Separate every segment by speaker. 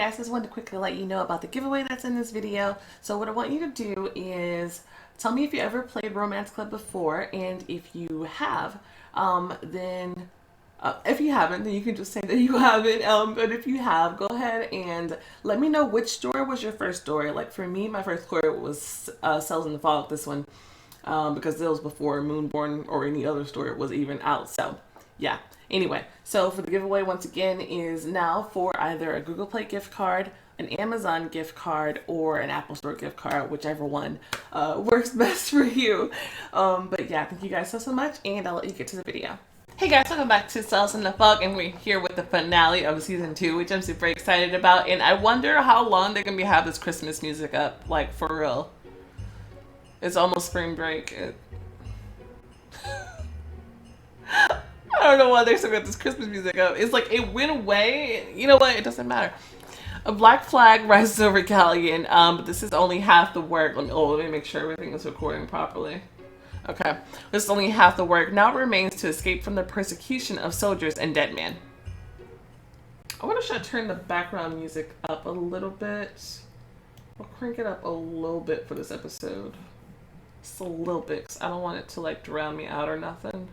Speaker 1: guys, just wanted to quickly let you know about the giveaway that's in this video. So what I want you to do is tell me if you ever played Romance Club before, and if you have, then if you haven't, then you can just say that you haven't. But if you have, go ahead and let me know which story was your first story. Like for me, my first story was Cells in the Fog, this one, because it was before Moonborn or any other story was even out. So yeah. Anyway, so for the giveaway, once again, is now for either a Google Play gift card, an Amazon gift card, or an Apple Store gift card, whichever one works best for you. But yeah, thank you guys so much, and I'll let you get to the video. Hey guys, welcome back to Cells in the Fog, and we're here with the finale of season 2, which I'm super excited about. And I wonder how long they're gonna have this Christmas music up, like for real. It's almost spring break. I don't know why they're still got this Christmas music up. It's like it went away. You know what? It doesn't matter. A black flag rises over Galleon, but this is only half the work. Let me make sure everything is recording properly. Okay, this is only half the work. Now it remains to escape from the persecution of soldiers and dead men. I wonder should I turn the background music up a little bit. I'll crank it up a little bit for this episode. Just a little bit, 'cause I don't want it to like drown me out or nothing.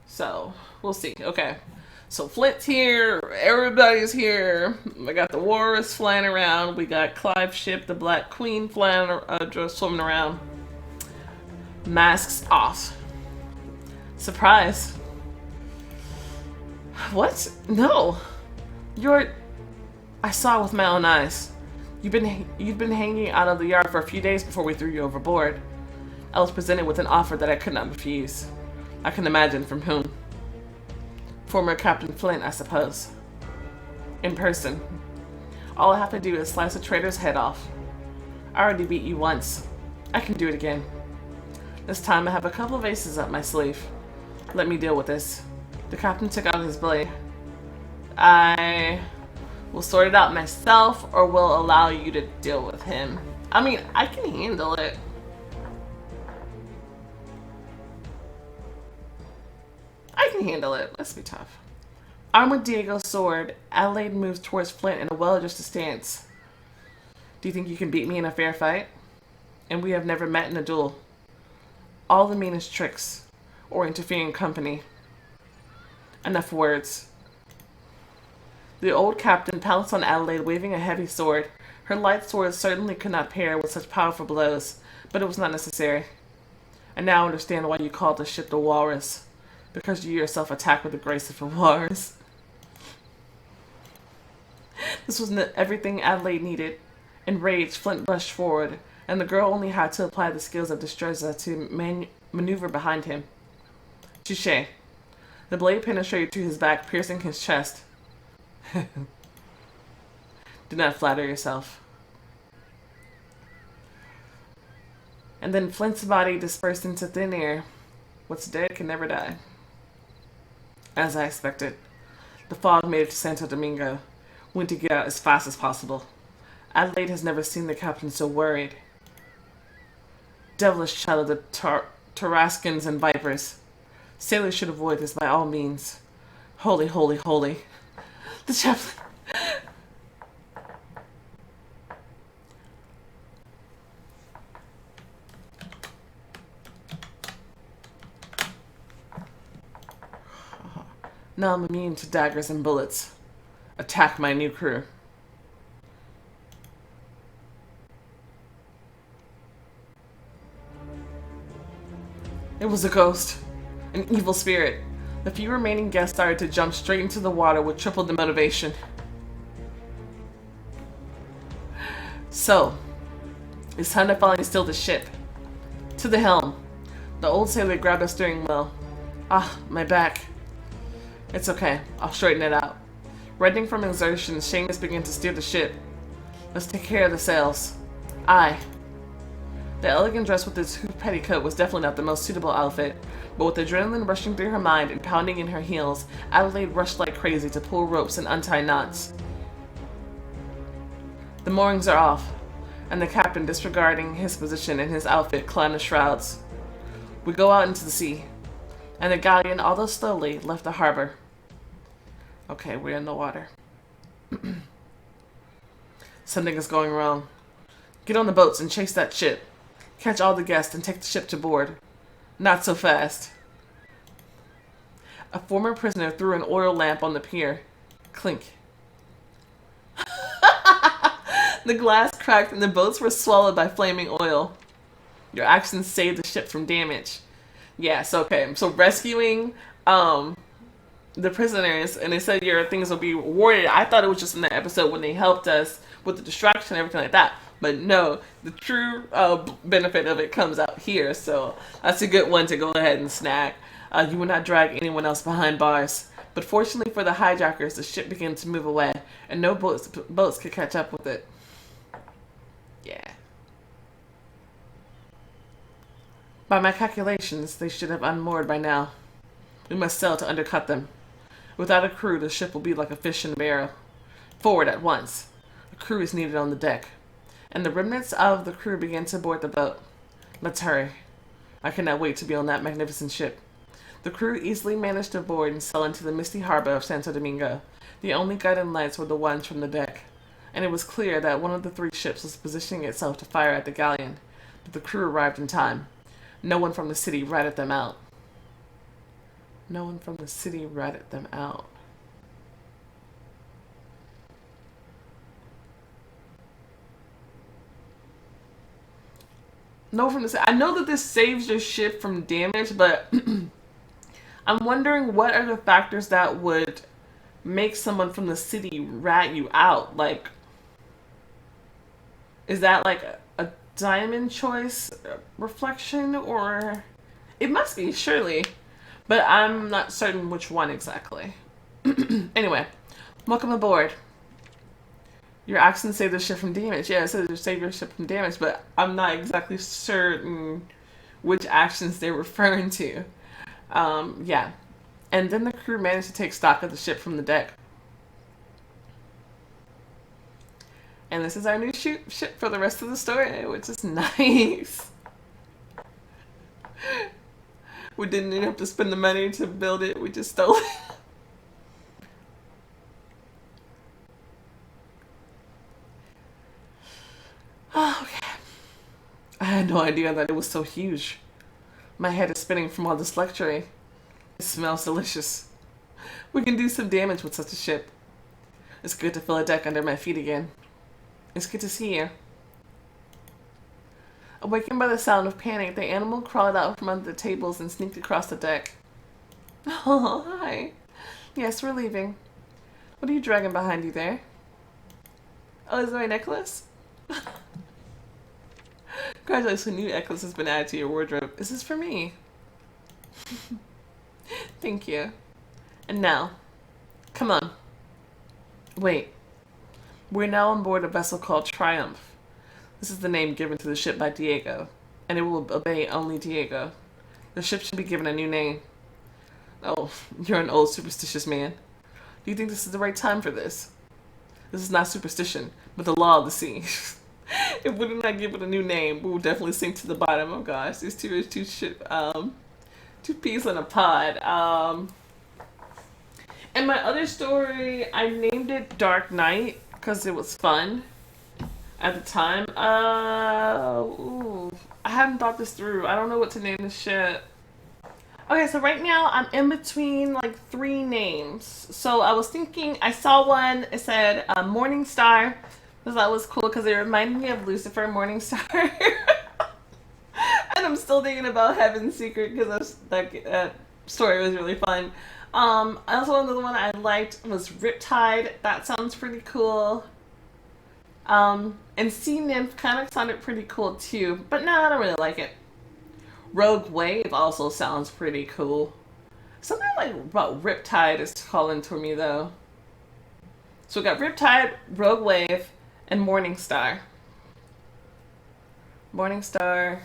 Speaker 1: So, we'll see. Okay. So, Flint's here. Everybody's here. I got the Walrus flying around. We got Clive's ship, the Black Queen, flying, just swimming around. Masks off. Surprise. What? No. I saw with my own eyes. You've been hanging out of the yard for a few days before we threw you overboard. I was presented with an offer that I could not refuse. I can imagine from whom. Former Captain Flint, I suppose. In person. All I have to do is slice a traitor's head off. I already beat you once. I can do it again. This time I have a couple of aces up my sleeve. Let me deal with this. The captain took out his blade. I will sort it out myself, or will allow you to deal with him. I mean, I can handle it. I can handle it. Let's be tough. Armed with Diego's sword, Adelaide moves towards Flint in a well-adjusted stance. Do you think you can beat me in a fair fight? And we have never met in a duel. All the meanest tricks, or interfering company. Enough words. The old captain pounced on Adelaide, waving a heavy sword. Her light sword certainly could not pair with such powerful blows, but it was not necessary. I now understand why you called the ship the Walrus. Because you yourself attacked with the grace of a walrus. This was everything Adelaide needed. Enraged, Flint rushed forward, and the girl only had to apply the skills of destreza to maneuver behind him. Touché. The blade penetrated through his back, piercing his chest. Do not flatter yourself. And then Flint's body dispersed into thin air. What's dead can never die. As I expected, the fog made it to Santo Domingo. Went to get out as fast as possible. Adelaide has never seen the captain so worried. Devilish child of the Tarascans and Vipers. Sailors should avoid this by all means. Holy, holy, holy. The chaplain... Now I'm immune to daggers and bullets. Attack my new crew. It was a ghost. An evil spirit. The few remaining guests started to jump straight into the water with triple the motivation. So, it's time to finally steal the ship. To the helm. The old sailor grabbed a steering wheel. Ah, my back. It's okay. I'll straighten it out. Reddening from exertion, Seamus began to steer the ship. Let's take care of the sails. Aye. The elegant dress with its hoop petticoat was definitely not the most suitable outfit, but with adrenaline rushing through her mind and pounding in her heels, Adelaide rushed like crazy to pull ropes and untie knots. The moorings are off, and the captain, disregarding his position and his outfit, climbed the shrouds. We go out into the sea, and the galleon, although slowly, left the harbor. Okay, we're in the water. Something is going wrong. Get on the boats and chase that ship. Catch all the guests and take the ship to board. Not so fast. A former prisoner threw an oil lamp on the pier. Clink. The glass cracked and the boats were swallowed by flaming oil. Your actions saved the ship from damage. Yes, okay. So rescuing the prisoners, and they said your things will be rewarded. I thought it was just in the episode when they helped us with the distraction and everything like that. But no, the true benefit of it comes out here. So that's a good one to go ahead and snag. You will not drag anyone else behind bars. But fortunately for the hijackers, the ship began to move away, and no boats could catch up with it. Yeah. By my calculations, they should have unmoored by now. We must sail to undercut them. Without a crew, the ship will be like a fish in a barrel. Forward at once. A crew is needed on the deck. And the remnants of the crew began to board the boat. Let's hurry. I cannot wait to be on that magnificent ship. The crew easily managed to board and sail into the misty harbor of Santo Domingo. The only guiding lights were the ones from the deck, and it was clear that one of the three ships was positioning itself to fire at the galleon, but the crew arrived in time. No one from the city ratted them out. No one from the city ratted them out. No one from the city. I know that this saves your ship from damage, but I'm wondering what are the factors that would make someone from the city rat you out? Like, is that like a diamond choice reflection, or it must be, surely, but I'm not certain which one exactly. Anyway, welcome aboard. Your actions save the ship from damage. Yeah, it says you save your ship from damage, but I'm not exactly certain which actions they're referring to. Yeah. And then the crew managed to take stock of the ship from the deck. And this is our new ship for the rest of the story, which is nice. We didn't even have to spend the money to build it. We just stole it. Oh, okay. I had no idea that it was so huge. My head is spinning from all this luxury. It smells delicious. We can do some damage with such a ship. It's good to feel a deck under my feet again. It's good to see you. Awakened by the sound of panic, the animal crawled out from under the tables and sneaked across the deck. Oh, hi. Yes, we're leaving. What are you dragging behind you there? Oh, is there a necklace? Congratulations, a new necklace has been added to your wardrobe. Is this for me? Thank you. And now, come on. Wait. We're now on board a vessel called Triumph. This is the name given to the ship by Diego, and it will obey only Diego. The ship should be given a new name. Oh, you're an old superstitious man. Do you think this is the right time for this? This is not superstition, but the law of the sea. If we do not give it a new name, we will definitely sink to the bottom. Oh gosh, these two are two peas in a pod. And my other story, I named it Dark Knight because it was fun at the time. I haven't thought this through. I don't know what to name this shit. Okay, so right now I'm in between like 3 names. So I was thinking, I saw one, it said Morning Star. Because that was cool because it reminded me of Lucifer Morningstar. And I'm still thinking about Heaven's Secret because that story was really fun. Also another one I liked was Riptide. That sounds pretty cool. And Sea Nymph kind of sounded pretty cool too. But no, I don't really like it. Rogue Wave also sounds pretty cool. Something like about Riptide is calling to me though. So we got Riptide, Rogue Wave, and Morningstar. Morningstar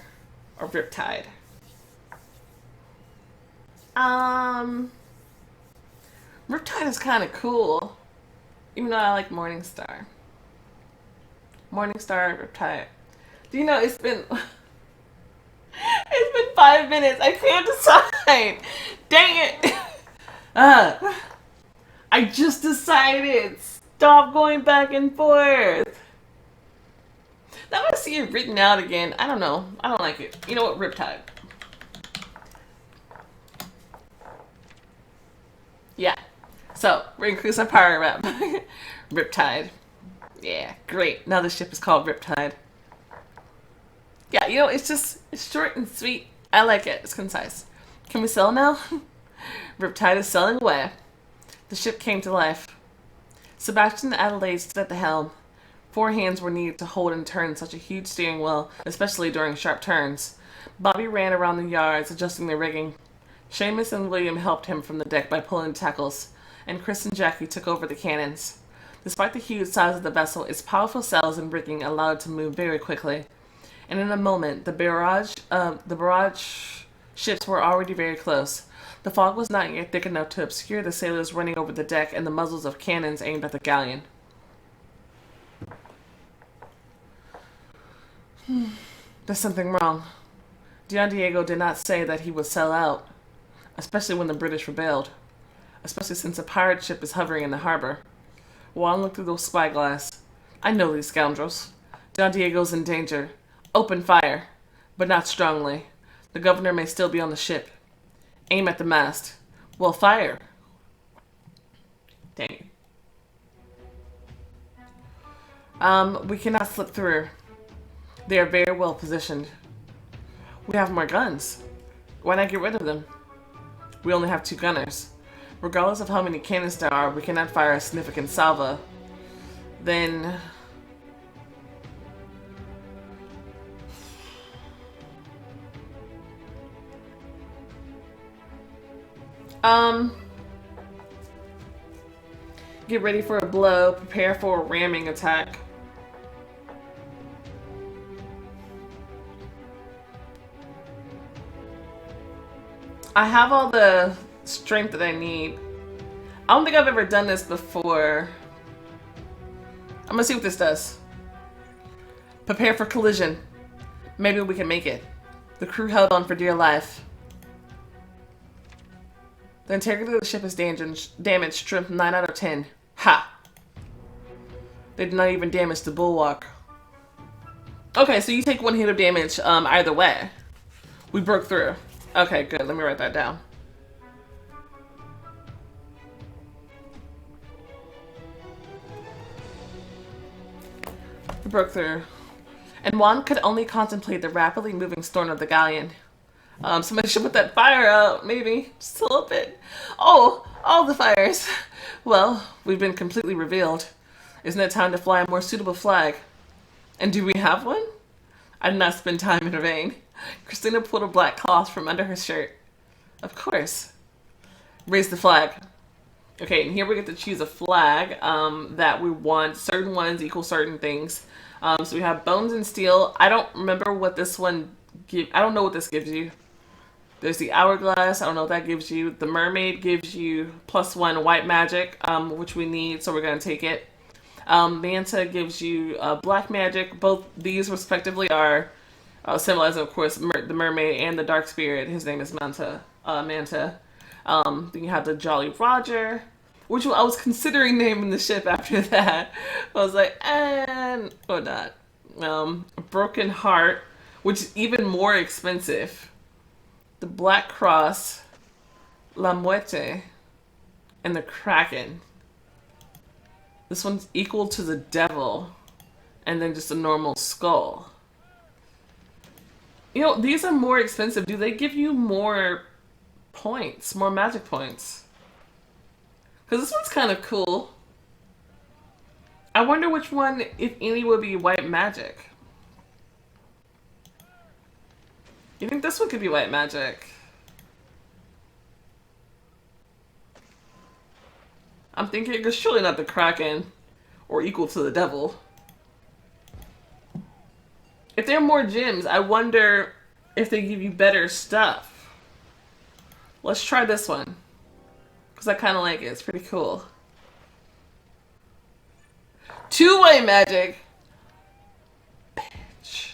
Speaker 1: or Riptide. Riptide is kind of cool, even though I like Morningstar. Morningstar, Riptide. Do you know it's been 5 minutes. I can't decide. Dang it. I just decided. Stop going back and forth. Now I see it written out again. I don't know. I don't like it. You know what? Riptide. Yeah. So, we're increasing our power rep. Riptide. Yeah, great. Now the ship is called Riptide. Yeah, you know, it's short and sweet. I like it. It's concise. Can we sell now? Riptide is sailing away. The ship came to life. Sebastian and Adelaide stood at the helm. 4 hands were needed to hold and turn such a huge steering wheel, especially during sharp turns. Bobby ran around the yards, adjusting the rigging. Seamus and William helped him from the deck by pulling the tackles, and Chris and Jackie took over the cannons. Despite the huge size of the vessel, its powerful sails and rigging allowed it to move very quickly. And in a moment, the barrage ships were already very close. The fog was not yet thick enough to obscure the sailors running over the deck and the muzzles of cannons aimed at the galleon. There's something wrong. Don Diego did not say that he would sell out, especially when the British rebelled, especially since a pirate ship is hovering in the harbor. Juan looked through the spyglass. I know these scoundrels. Don Diego's in danger. Open fire, but not strongly. The governor may still be on the ship. Aim at the mast. Well, fire. Dang. We cannot slip through. They are very well positioned. We have more guns. Why not get rid of them? We only have 2 gunners. Regardless of how many cannons there are, we cannot fire a significant salvo. Then... Get ready for a blow. Prepare for a ramming attack. I have all the strength that I need. I don't think I've ever done this before. I'm gonna see what this does. Prepare for collision. Maybe we can make it. The crew held on for dear life. The integrity of the ship is damaged. Strength 9 out of 10. Ha! They did not even damage the bulwark. Okay, so you take 1 hit of damage either way. We broke through. Okay, good. Let me write that down. We broke through. And Juan could only contemplate the rapidly moving stern of the galleon. Somebody should put that fire out, maybe. Just a little bit. Oh, all the fires. Well, we've been completely revealed. Isn't it time to fly a more suitable flag? And do we have one? I did not spend time in vain. Christina pulled a black cloth from under her shirt. Of course. Raise the flag. Okay, and here we get to choose a flag that we want. Certain ones equal certain things. So we have bones and steel. I don't remember what this one gives. I don't know what this gives you. There's the hourglass. I don't know what that gives you. The mermaid gives you +1 white magic, which we need, so we're going to take it. Manta gives you black magic. Both these respectively are symbolizing, of course, the mermaid and the dark spirit. His name is Manta. Then you have the Jolly Roger, which I was considering naming the ship after that. I was like, or not. Broken Heart, which is even more expensive. The Black Cross, La Muerte, and the Kraken. This one's equal to the Devil, and then just a normal skull. You know, these are more expensive. Do they give you more points, more magic points? Because this one's kind of cool. I wonder which one, if any, would be white magic. You think this one could be white magic? I'm thinking it's surely not the Kraken or equal to the Devil. If there are more gems, I wonder if they give you better stuff. Let's try this one, because I kind of like it. It's pretty cool. 2 white magic. Bitch.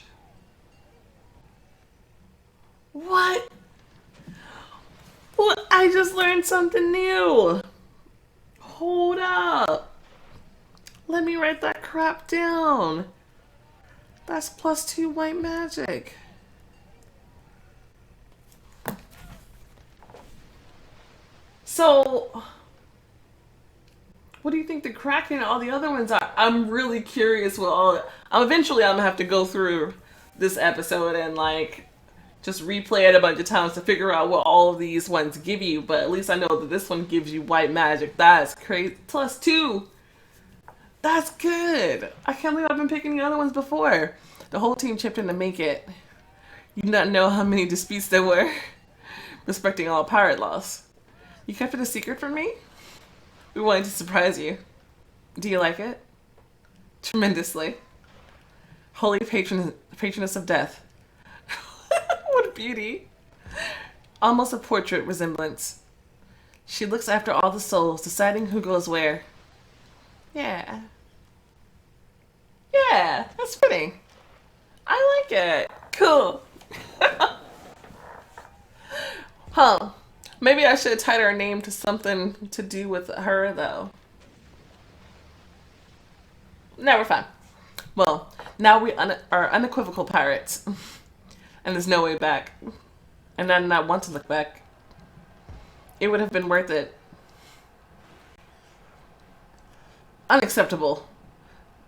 Speaker 1: What? Well, I just learned something new. Hold up. Let me write that crap down. That's +2 white magic. So, what do you think the Kraken and all the other ones are? I'm really curious what all. Eventually, I'm gonna have to go through this episode and like just replay it a bunch of times to figure out what all of these ones give you. But at least I know that this one gives you white magic. That's crazy. +2. That's good. I can't believe I've been picking the other ones before. The whole team chipped in to make it. You do not know how many disputes there were respecting all pirate laws. You kept it a secret from me? We wanted to surprise you. Do you like it? Tremendously. Holy patroness of death. What a beauty. Almost a portrait resemblance. She looks after all the souls, deciding who goes where. Yeah. Yeah, that's fitting. I like it. Cool. Huh. Maybe I should have tied her name to something to do with her, though. No, we're fine. Well, now we are unequivocal pirates. And there's no way back. And I do not want to look back. It would have been worth it. Unacceptable.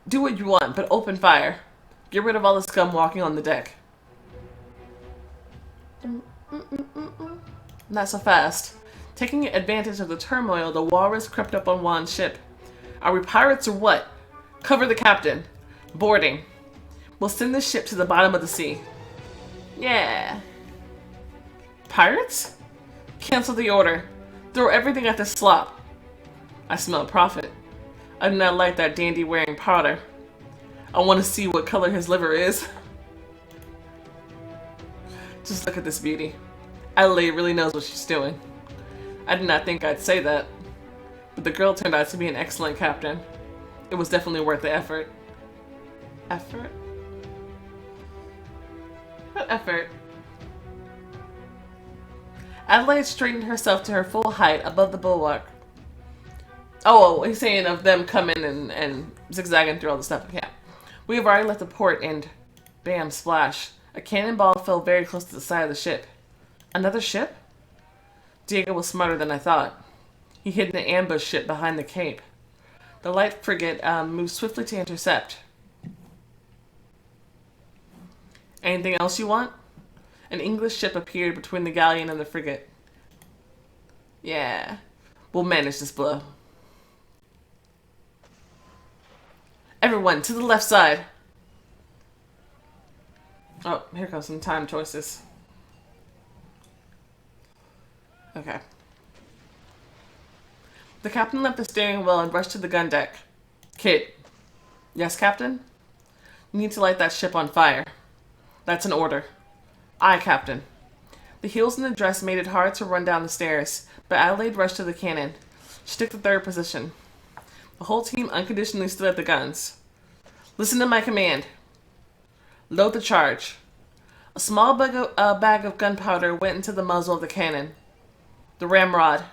Speaker 1: Do what you want, but open fire. Get rid of all the scum walking on the deck. Not so fast. Taking advantage of the turmoil, the walrus crept up on Juan's ship. Are we pirates or what? Cover the captain. Boarding. We'll send this ship to the bottom of the sea. Yeah. Pirates? Cancel the order. Throw everything at the slop. I smell profit. I do not like that dandy wearing powder. I want to see what color his liver is. Just look at this beauty. Adelaide really knows what she's doing. I did not think I'd say that, but the girl turned out to be an excellent captain. It was definitely worth the effort. Effort? What effort? Adelaide straightened herself to her full height above the bulwark. Oh, he's saying of them coming and zigzagging through all the stuff. Yeah. We have already left the port and... Bam, splash. A cannonball fell very close to the side of the ship. Another ship? Diego was smarter than I thought. He hid in an ambush ship behind the cape. The light frigate moved swiftly to intercept. Anything else you want? An English ship appeared between the galleon and the frigate. Yeah, we'll manage this blow. Everyone, to the left side. Oh, here comes some time choices. Okay. The captain left the steering wheel and rushed to the gun deck. Kid. Yes, Captain? You need to light that ship on fire. That's an order. Aye, Captain. The heels in the dress made it hard to run down the stairs, but Adelaide rushed to the cannon. She took the third position. The whole team unconditionally stood at the guns. Listen to my command. Load the charge. A small bag of gunpowder went into the muzzle of the cannon. The ramrod.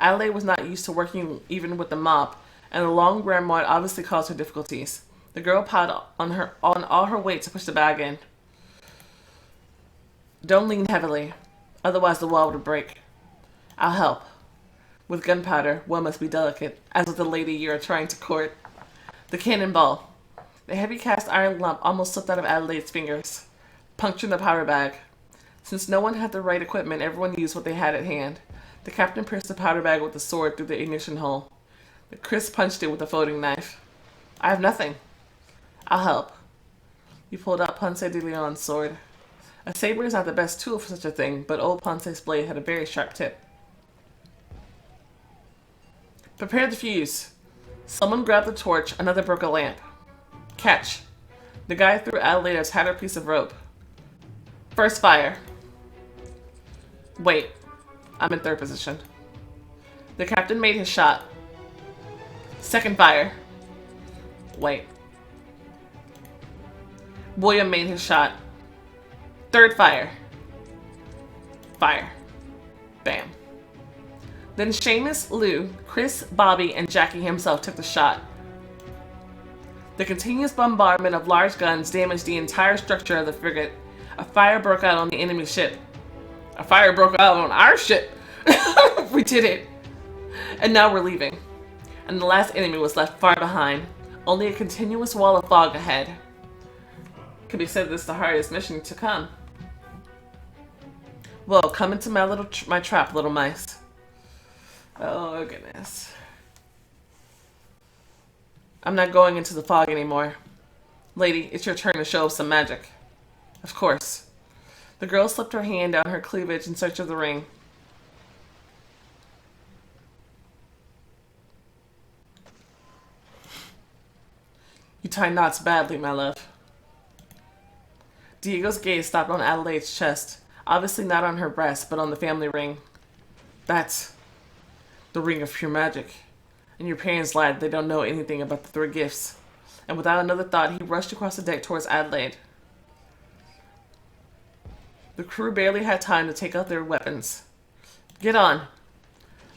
Speaker 1: Adelaide was not used to working even with the mop, and the long ramrod obviously caused her difficulties. The girl piled on all her weight to push the bag in. Don't lean heavily, otherwise the wall would break. I'll help. With gunpowder, one must be delicate, as with the lady you are trying to court. The cannonball. The heavy cast iron lump almost slipped out of Adelaide's fingers, puncturing the powder bag. Since no one had the right equipment, everyone used what they had at hand. The captain pierced the powder bag with the sword through the ignition hole. Chris punched it with a folding knife. I have nothing. I'll help. He pulled out Ponce de Leon's sword. A saber is not the best tool for such a thing, but old Ponce's blade had a very sharp tip. Prepare the fuse. Someone grabbed the torch, another broke a lamp. Catch. The guy threw Adelaide a tattered piece of rope. First fire. Wait. I'm in third position. The captain made his shot. Second fire. Wait. William made his shot. Third fire. Fire. Bam. Then Seamus, Lou, Chris, Bobby, and Jackie himself took the shot. The continuous bombardment of large guns damaged the entire structure of the frigate. A fire broke out on the enemy ship. A fire broke out on our ship! We did it! And now we're leaving. And the last enemy was left far behind. Only a continuous wall of fog ahead. Could be said this is the hardest mission to come. Well, come into my trap, little mice. Oh, goodness. I'm not going into the fog anymore. Lady, it's your turn to show some magic. Of course. The girl slipped her hand down her cleavage in search of the ring. You tie knots badly, my love. Diego's gaze stopped on Adelaide's chest. Obviously not on her breast, but on the family ring. That's the ring of pure magic. And your parents lied. They don't know anything about the three gifts. And without another thought, he rushed across the deck towards Adelaide. The crew barely had time to take out their weapons. Get on.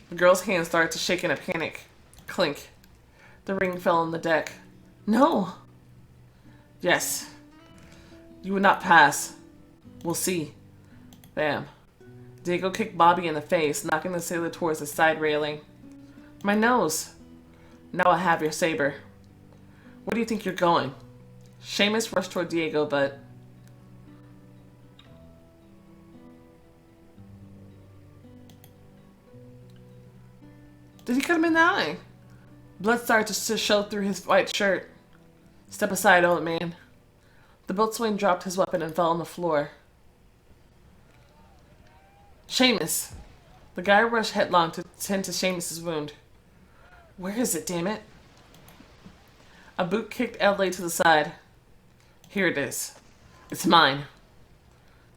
Speaker 1: The girl's hands started to shake in a panic. Clink. The ring fell on the deck. No. Yes. You would not pass. We'll see. Bam. Diego kicked Bobby in the face, knocking the sailor towards the side railing. My nose. Now I have your saber. Where do you think you're going? Seamus rushed toward Diego, but... Did he cut him in the eye? Blood started to show through his white shirt. Step aside, old man. The boatswain dropped his weapon and fell on the floor. Seamus! The guy rushed headlong to tend to Seamus's wound. Where is it, damn it? A boot kicked Adelaide to the side. Here it is. It's mine.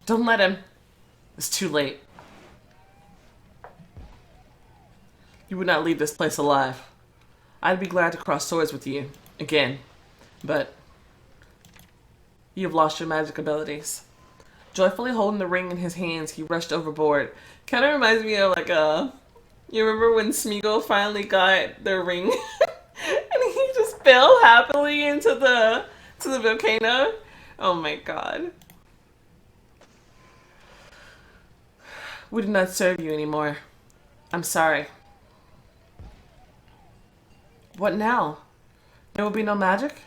Speaker 1: Don't let him. It's too late. You would not leave this place alive. I'd be glad to cross swords with you, again, but you have lost your magic abilities. Joyfully holding the ring in his hands, he rushed overboard. Kind of reminds me of you remember when Smeagol finally got the ring, and he just fell happily into the volcano. Oh my god. We do not serve you anymore. I'm sorry. What now? There will be no magic?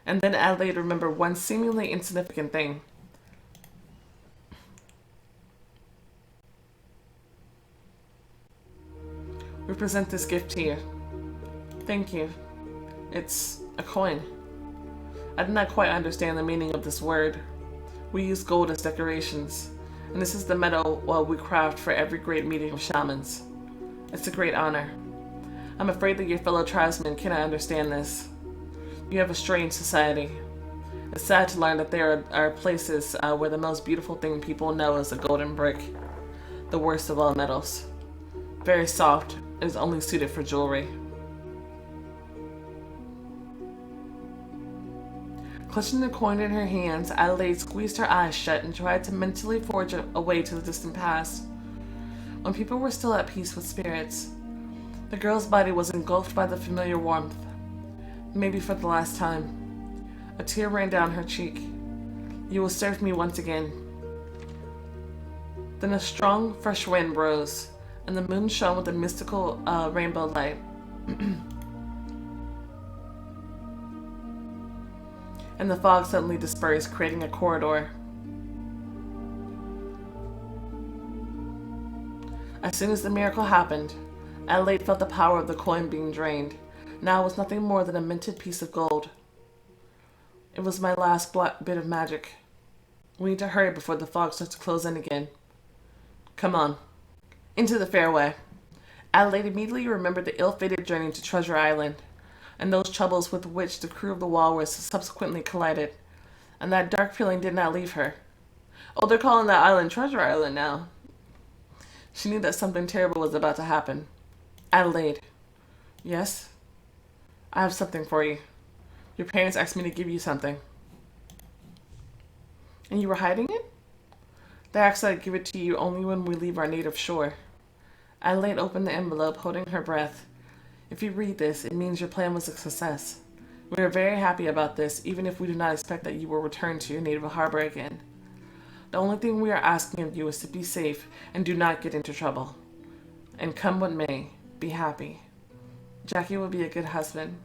Speaker 1: And then Adelaide remembered one seemingly insignificant thing. We present this gift to you. Thank you. It's a coin. I did not quite understand the meaning of this word. We use gold as decorations, and this is the metal we craft for every great meeting of shamans. It's a great honor. I'm afraid that your fellow tribesmen cannot understand this. You have a strange society. It's sad to learn that there are places where the most beautiful thing people know is a golden brick. The worst of all metals. Very soft, and is only suited for jewelry. Clutching the coin in her hands, Adelaide squeezed her eyes shut and tried to mentally forge a way to the distant past. When people were still at peace with spirits, the girl's body was engulfed by the familiar warmth. Maybe for the last time. A tear ran down her cheek. You will serve me once again. Then a strong, fresh wind rose, and the moon shone with a mystical rainbow light. And the fog suddenly dispersed, creating a corridor. As soon as the miracle happened, Adelaide felt the power of the coin being drained. Now it was nothing more than a minted piece of gold. It was my last bit of magic. We need to hurry before the fog starts to close in again. Come on. Into the fairway. Adelaide immediately remembered the ill-fated journey to Treasure Island, and those troubles with which the crew of the Walrus subsequently collided, and that dark feeling did not leave her. Oh, they're calling that island Treasure Island now. She knew that something terrible was about to happen. Adelaide. Yes? I have something for you. Your parents asked me to give you something. And you were hiding it? They asked that I give it to you only when we leave our native shore. Adelaide opened the envelope, holding her breath. If you read this, it means your plan was a success. We are very happy about this, even if we do not expect that you will return to your native harbor again. The only thing we are asking of you is to be safe and do not get into trouble. And come what may, be happy. Jackie will be a good husband.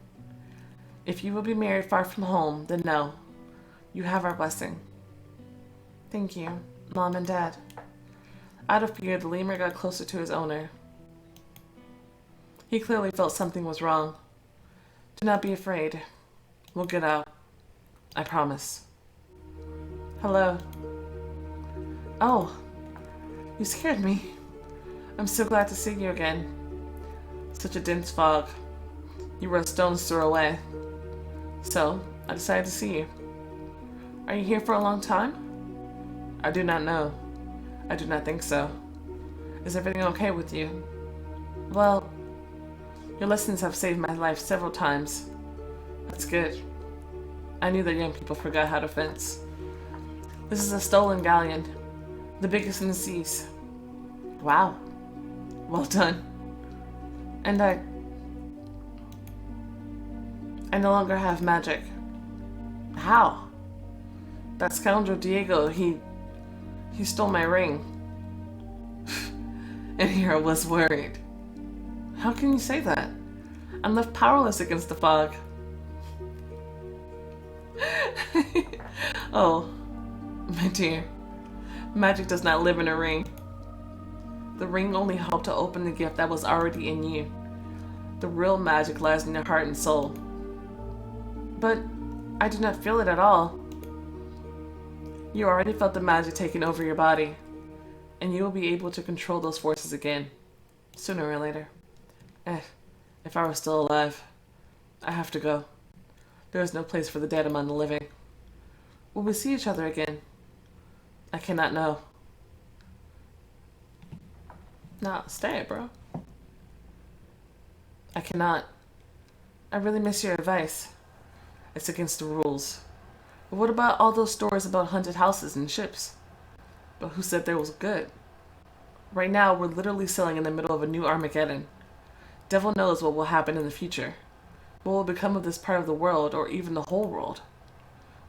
Speaker 1: If you will be married far from home, then no. You have our blessing. Thank you, Mom and Dad. Out of fear, the lemur got closer to his owner. He clearly felt something was wrong. Do not be afraid. We'll get out. I promise. Hello. Oh, you scared me. I'm so glad to see you again. Such a dense fog. You were a stone's throw away. So, I decided to see you. Are you here for a long time? I do not know. I do not think so. Is everything okay with you? Well, your lessons have saved my life several times. That's good. I knew that young people forgot how to fence. This is a stolen galleon, the biggest in the seas. Wow. Well done. And I no longer have magic. How? That scoundrel Diego, he stole my ring. And here I was worried. How can you say that? I'm left powerless against the fog. Oh, my dear. Magic does not live in a ring. The ring only helped to open the gift that was already in you. The real magic lies in your heart and soul. But I do not feel it at all. You already felt the magic taking over your body, and you will be able to control those forces again, sooner or later. If I were still alive, I have to go. There is no place for the dead among the living. Will we see each other again? I cannot know. Nah, stay, bro. I cannot. I really miss your advice. It's against the rules. But what about all those stories about haunted houses and ships? But who said there was good? Right now, we're literally sailing in the middle of a new Armageddon. Devil knows what will happen in the future. What will become of this part of the world, or even the whole world?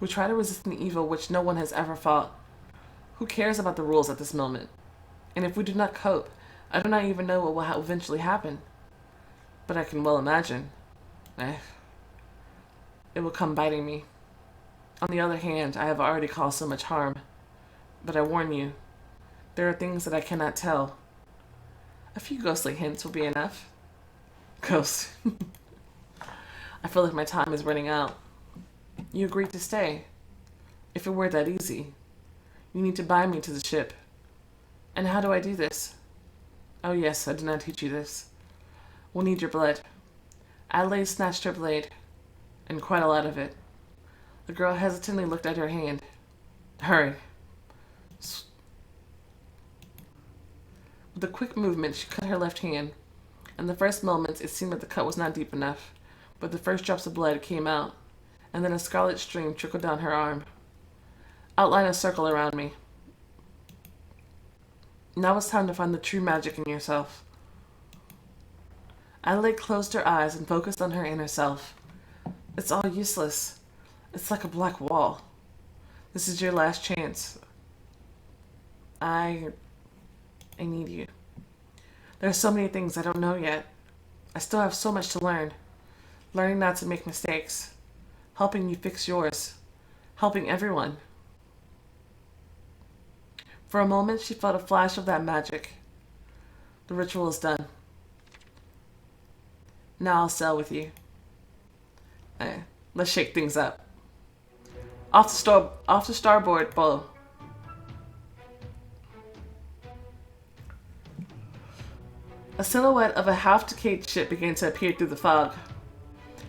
Speaker 1: We try to resist an evil which no one has ever fought. Who cares about the rules at this moment? And if we do not cope, I do not even know what will eventually happen. But I can well imagine. It will come biting me. On the other hand, I have already caused so much harm. But I warn you, there are things that I cannot tell. A few ghostly hints will be enough. Ghost. I feel like my time is running out. You agreed to stay. If it were that easy, you need to bind me to the ship. And how do I do this? Oh yes, I did not teach you this. We'll need your blood. Adelaide snatched her blade, and quite a lot of it. The girl hesitantly looked at her hand. Hurry. With a quick movement, she cut her left hand. In the first moments, it seemed that the cut was not deep enough, but the first drops of blood came out, and then a scarlet stream trickled down her arm. Outline a circle around me. Now it's time to find the true magic in yourself. Adelaide closed her eyes and focused on her inner self. It's all useless. It's like a black wall. This is your last chance. I need you. There are so many things I don't know yet. I still have so much to learn. Learning not to make mistakes. Helping you fix yours. Helping everyone. For a moment, she felt a flash of that magic. The ritual is done. Now I'll sail with you. Let's shake things up. Off the starboard bow. A silhouette of a half-decayed ship began to appear through the fog.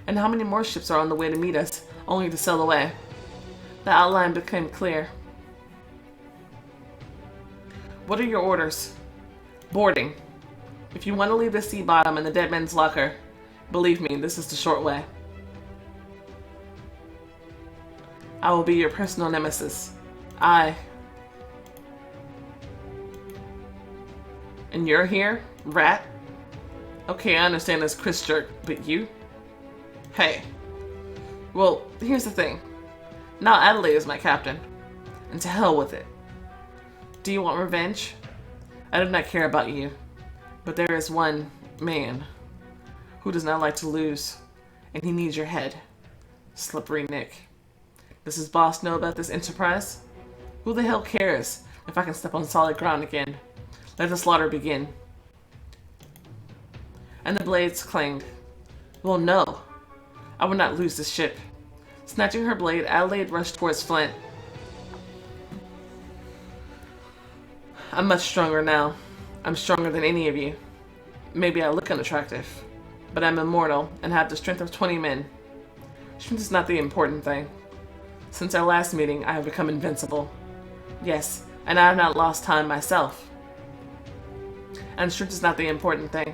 Speaker 1: And how many more ships are on the way to meet us, only to sail away? The outline became clear. What are your orders? Boarding. If you want to leave the sea bottom and the dead man's locker, believe me, this is the short way. I will be your personal nemesis. And And you're here? Rat? Okay, I understand this Chris jerk, but you? Hey. Well, here's the thing. Now Adelaide is my captain. And to hell with it. Do you want revenge? I do not care about you. But there is one man who does not like to lose. And he needs your head. Slippery Nick. Does his boss know about this enterprise? Who the hell cares if I can step on solid ground again? Let the slaughter begin. And the blades clanged. Well, no. I will not lose this ship. Snatching her blade, Adelaide rushed towards Flint. I'm much stronger now. I'm stronger than any of you. Maybe I look unattractive, but I'm immortal and have the strength of 20 men. Strength is not the important thing. Since our last meeting, I have become invincible. Yes, and I have not lost time myself. And strength is not the important thing.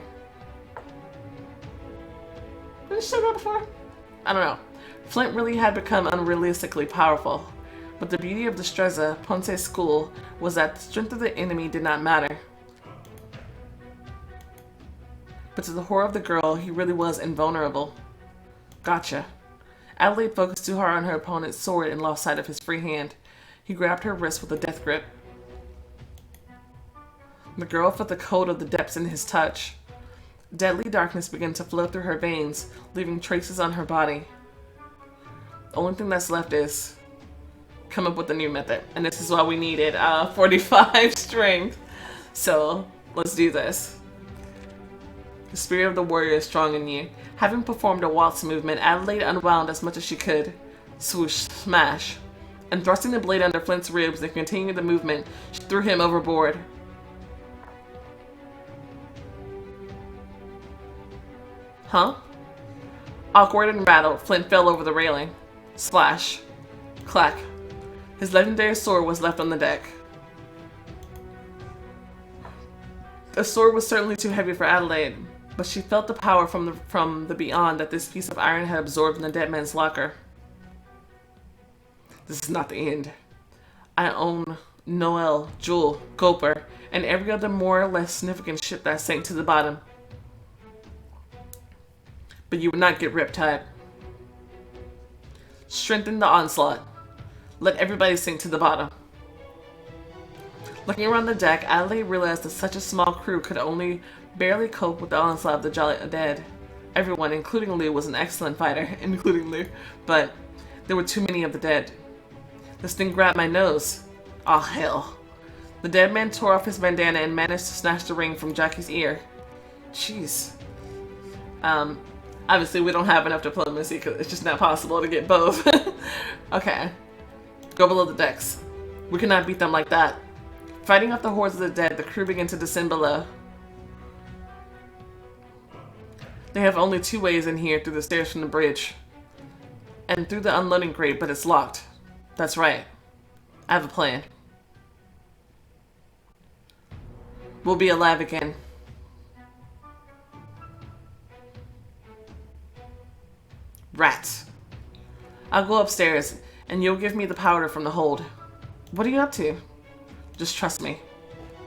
Speaker 1: Did I say that before? I don't know. Flint really had become unrealistically powerful, but the beauty of the Streza Ponce school was that the strength of the enemy did not matter. But to the horror of the girl, he really was invulnerable. Gotcha. Adelaide focused too hard on her opponent's sword and lost sight of his free hand. He grabbed her wrist with a death grip. The girl felt the cold of the depths in his touch. Deadly darkness began to flow through her veins, leaving traces on her body. The only thing that's left is come up with a new method. And this is why we needed 45 strength. So let's do this. The spirit of the warrior is strong in you. Having performed a waltz movement, Adelaide unwound as much as she could. Swoosh, smash. And thrusting the blade under Flint's ribs and continuing the movement, she threw him overboard. Huh? Awkward and rattled, Flint fell over the railing. Splash. Clack. His legendary sword was left on the deck. The sword was certainly too heavy for Adelaide, but she felt the power from the beyond that this piece of iron had absorbed in the dead man's locker. This is not the end. I own Noel, Jewel, Gopher, and every other more or less significant ship that sank to the bottom. But you would not get Riptide. Strengthen the onslaught. Let everybody sink to the bottom. Looking around the deck, Adelaide realized that such a small crew could only barely cope with the onslaught of the Jolly Dead. Everyone, including Lou, was an excellent fighter, including Lou, but there were too many of the dead. This thing grabbed my nose. Oh, hell. The dead man tore off his bandana and managed to snatch the ring from Jackie's ear. Jeez. Obviously we don't have enough diplomacy because it's just not possible to get both. Okay. Go below the decks. We cannot beat them like that. Fighting off the hordes of the dead, the crew began to descend below. They have only two ways in here, through the stairs from the bridge. And through the unloading grate, but it's locked. That's right. I have a plan. We'll be alive again. Rats. I'll go upstairs, and you'll give me the powder from the hold. What are you up to? Just trust me.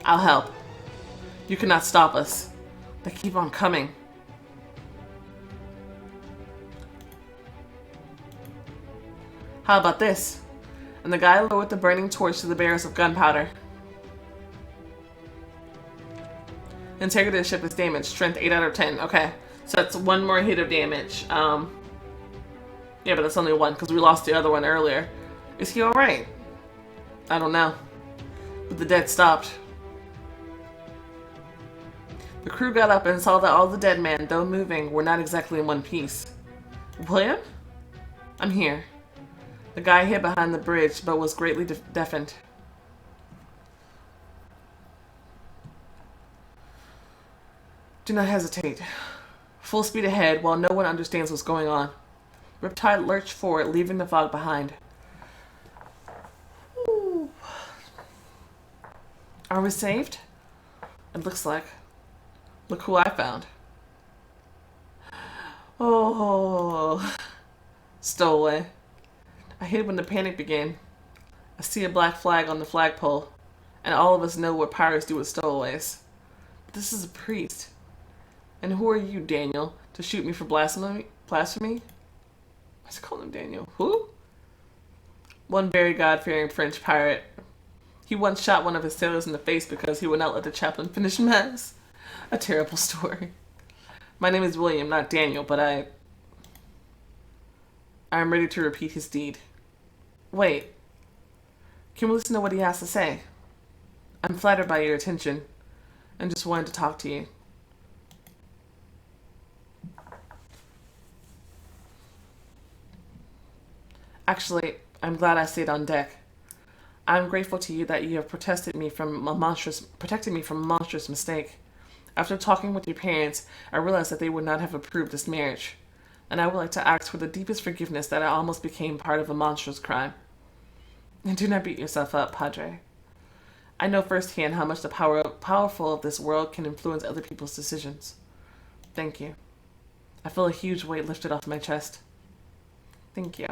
Speaker 1: I'll help. You cannot stop us. They keep on coming. How about this? And the guy lowered the burning torch to the bearers of gunpowder. Integrity of the ship is damaged. Strength 8 out of 10. Okay. So that's one more hit of damage. Yeah, but that's only one because we lost the other one earlier. Is he alright? I don't know. But the dead stopped. The crew got up and saw that all the dead men, though moving, were not exactly in one piece. William? I'm here. The guy hid behind the bridge, but was greatly deafened. Do not hesitate. Full speed ahead while no one understands what's going on. Riptide lurched forward, leaving the fog behind. Ooh. Are we saved? It looks like. Look who I found. Oh. Stowaway. I hid when the panic began. I see a black flag on the flagpole, and all of us know what pirates do with stowaways. But this is a priest. And who are you, Daniel, to shoot me for blasphemy? Blasphemy? Why's it calling him Daniel? Who? One very God-fearing French pirate. He once shot one of his sailors in the face because he would not let the chaplain finish mass. A terrible story. My name is William, not Daniel, but I am ready to repeat his deed. Wait. Can we listen to what he has to say? I'm flattered by your attention and just wanted to talk to you. Actually, I'm glad I stayed on deck. I'm grateful to you that you have protected me from a monstrous mistake. After talking with your parents, I realized that they would not have approved this marriage, and I would like to ask for the deepest forgiveness that I almost became part of a monstrous crime. And do not beat yourself up, Padre. I know firsthand how much the powerful of this world can influence other people's decisions. Thank you. I feel a huge weight lifted off my chest. Thank you.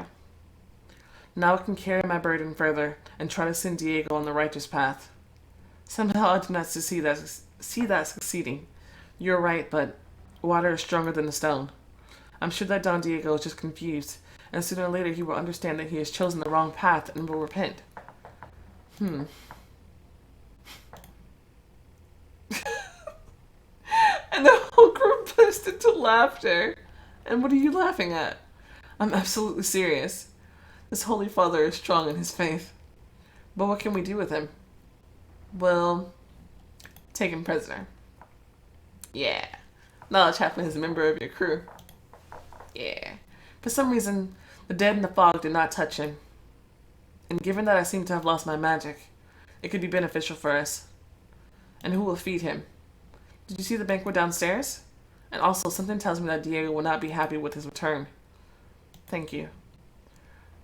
Speaker 1: Now I can carry my burden further and try to send Diego on the righteous path. Somehow I do not see that succeeding. You're right, but water is stronger than the stone. I'm sure that Don Diego is just confused, and sooner or later he will understand that he has chosen the wrong path and will repent. And the whole group burst into laughter. And what are you laughing at? I'm absolutely serious. This Holy Father is strong in his faith. But what can we do with him? Well, take him prisoner. Yeah. Now the chaplain is a member of your crew. Yeah. For some reason, the dead in the fog did not touch him. And given that I seem to have lost my magic, it could be beneficial for us. And who will feed him? Did you see the banquet downstairs? And also, something tells me that Diego will not be happy with his return. Thank you.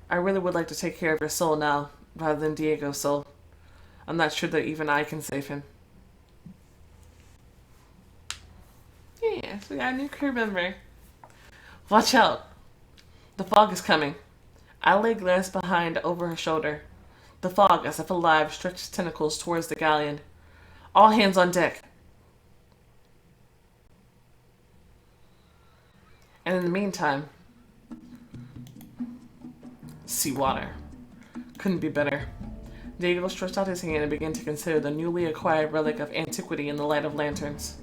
Speaker 1: I really would like to take care of your soul now, rather than Diego's soul. I'm not sure that even I can save him. Yeah, so we got a new crew member. Watch out. The fog is coming. Adelaide glanced behind over her shoulder. The fog, as if alive, stretched its tentacles towards the galleon. All hands on deck. And in the meantime, seawater. Couldn't be better. Diego stretched out his hand and began to consider the newly acquired relic of antiquity in the light of lanterns.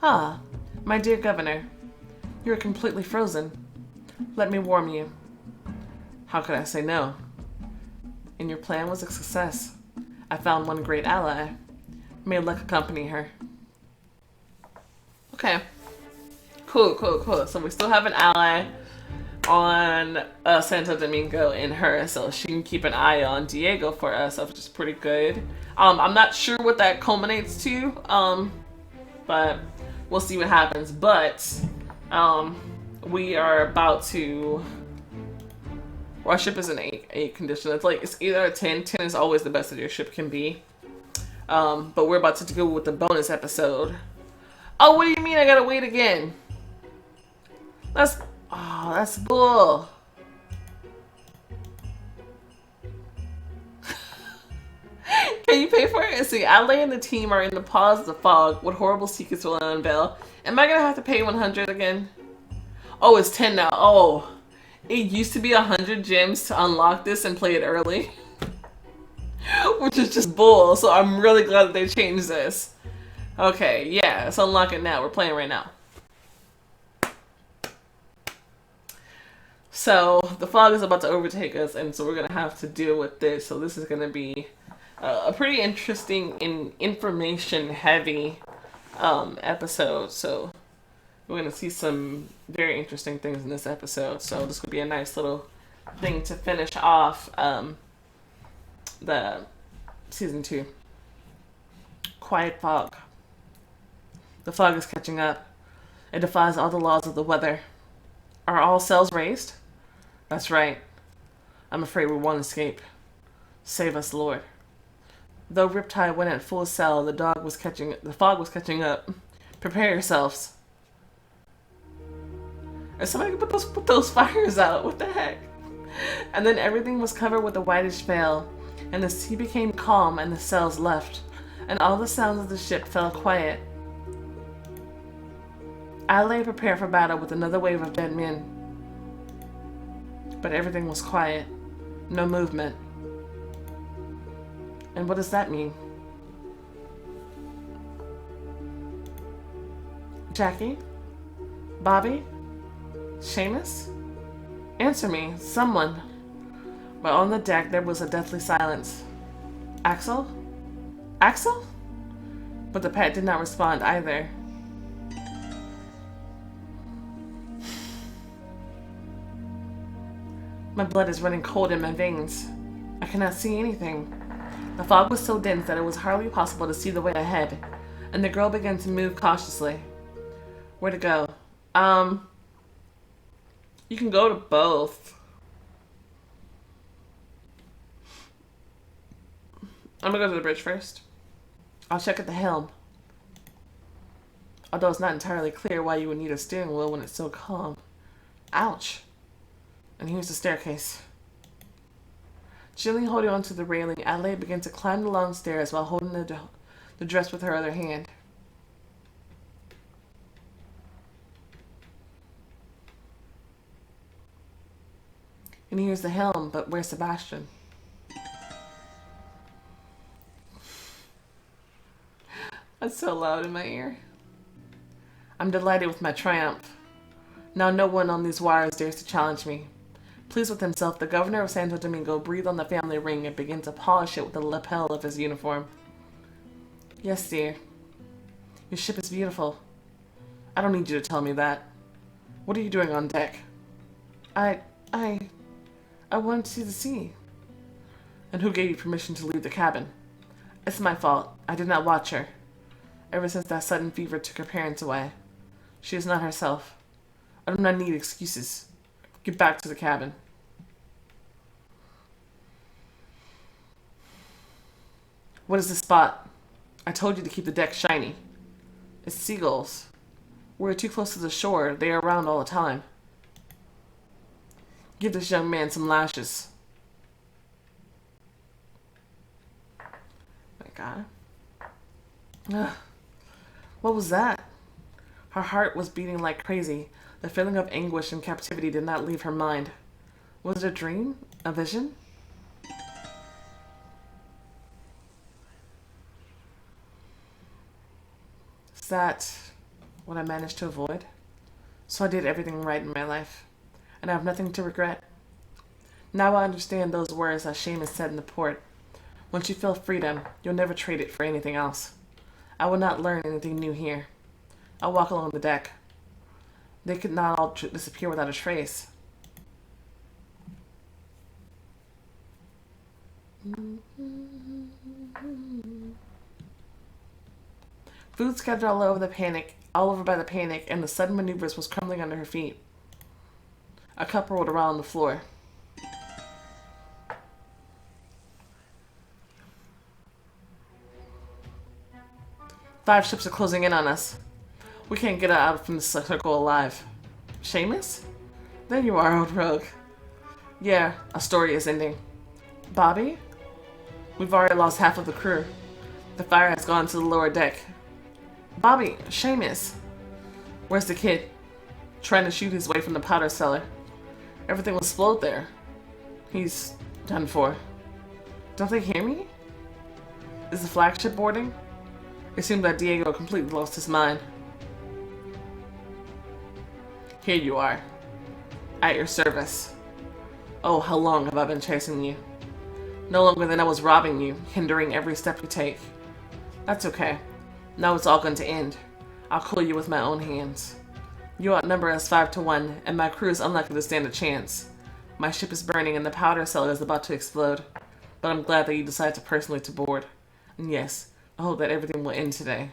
Speaker 1: Ah, my dear governor, you are completely frozen. Let me warm you. How could I say no? And your plan was a success. I found one great ally. May luck accompany her. Okay. Cool. So we still have an ally on Santo Domingo in her, so she can keep an eye on Diego for us, which is pretty good. I'm not sure what that culminates to, but we'll see what happens. But we are about to. Our ship is an 8 condition. It's either a 10. 10 is always the best that your ship can be. But we're about to go with the bonus episode. Oh, what do you mean I gotta wait again? That's bull. Can you pay for it? See, Adelaide and the team are in the pause of the fog. What horrible secrets will I unveil? Am I gonna have to pay 100 again? Oh, it's 10 now. Oh, it used to be 100 gems to unlock this and play it early. Which is just bull, so I'm really glad that they changed this. Okay, yeah, let's unlock it now. We're playing right now. So, the fog is about to overtake us, and so we're going to have to deal with this. So this is going to be a pretty interesting and information-heavy episode. So, we're going to see some very interesting things in this episode. So, this could be a nice little thing to finish off the season 2. Quiet fog. The fog is catching up. It defies all the laws of the weather. Are all sails raised? That's right. I'm afraid we won't escape. Save us, Lord. Though Riptide went at full sail, the fog was catching up. Prepare yourselves. Or somebody put those fires out. What the heck? And then everything was covered with a whitish veil, and the sea became calm and the sails left, and all the sounds of the ship fell quiet. Adelaide prepared for battle with another wave of dead men. But everything was quiet. No movement. And what does that mean? Jackie? Bobby? Seamus? Answer me, someone. But on the deck there was a deathly silence. Axel? Axel? But the pet did not respond either. My blood is running cold in my veins. I cannot see anything. The fog was so dense that it was hardly possible to see the way ahead, and the girl began to move cautiously. Where to go? You can go to both. I'm gonna go to the bridge first. I'll check at the helm. Although it's not entirely clear why you would need a steering wheel when it's so calm. Ouch. And here's the staircase. Gently holding onto the railing, Adelaide began to climb the long stairs while holding the dress with her other hand. And here's the helm, but where's Sebastian? That's so loud in my ear. I'm delighted with my triumph. Now no one on these wires dares to challenge me. Pleased with himself, the governor of Santo Domingo breathed on the family ring and began to polish it with the lapel of his uniform. Yes, dear. Your ship is beautiful. I don't need you to tell me that. What are you doing on deck? I wanted to see the sea. And who gave you permission to leave the cabin? It's my fault. I did not watch her. Ever since that sudden fever took her parents away. She is not herself. I do not need excuses. Get back to the cabin. What is this spot? I told you to keep the deck shiny. It's seagulls. We're too close to the shore. They are around all the time. Give this young man some lashes. My God. Ugh. What was that? Her heart was beating like crazy. The feeling of anguish and captivity did not leave her mind. Was it a dream? A vision? Is that what I managed to avoid? So I did everything right in my life, and I have nothing to regret. Now I understand those words that Seamus said in the port. Once you feel freedom, you'll never trade it for anything else. I will not learn anything new here. I'll walk along the deck. They could not all disappear without a trace. Food scattered all over by the panic, and the sudden maneuvers was crumbling under her feet. A cup rolled around on the floor. Five ships are closing in on us. We can't get out from this circle alive. Seamus? There you are, old rogue. Yeah, our story is ending. Bobby? We've already lost half of the crew. The fire has gone to the lower deck. Bobby, Seamus. Where's the kid? Trying to shoot his way from the powder cellar. Everything will explode there. He's done for. Don't they hear me? Is the flagship boarding? It seems that Diego completely lost his mind. Here you are. At your service. Oh, how long have I been chasing you? No longer than I was robbing you, hindering every step you take. That's okay. Now it's all going to end. I'll kill you with my own hands. You outnumber us 5-1, and my crew is unlikely to stand a chance. My ship is burning and the powder cellar is about to explode. But I'm glad that you decided personally to board. And yes, I hope that everything will end today.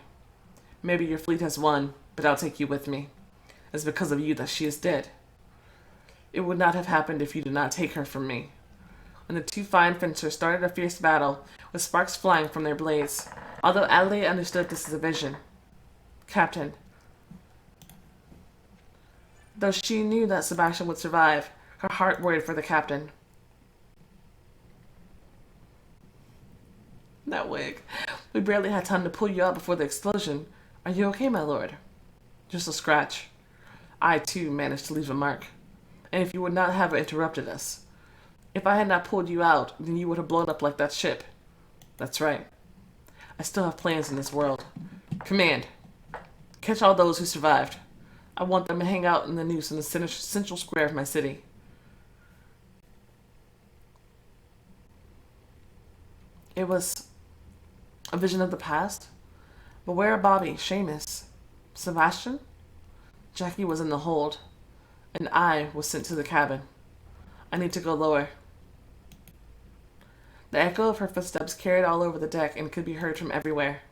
Speaker 1: Maybe your fleet has won, but I'll take you with me. It's because of you that she is dead. It would not have happened if you did not take her from me. And the two fine fencers started a fierce battle, with sparks flying from their blades, although Adelaide understood this as a vision. Captain. Though she knew that Sebastian would survive, her heart worried for the captain. That wig. We barely had time to pull you out before the explosion. Are you okay, my lord? Just a scratch. I, too, managed to leave a mark. And if you would not have interrupted us. If I had not pulled you out, then you would have blown up like that ship. That's right. I still have plans in this world. Command. Catch all those who survived. I want them to hang out in the noose in the central square of my city. It was a vision of the past. But where are Bobby, Seamus, Sebastian? Jackie was in the hold, and I was sent to the cabin. I need to go lower. The echo of her footsteps carried all over the deck and could be heard from everywhere.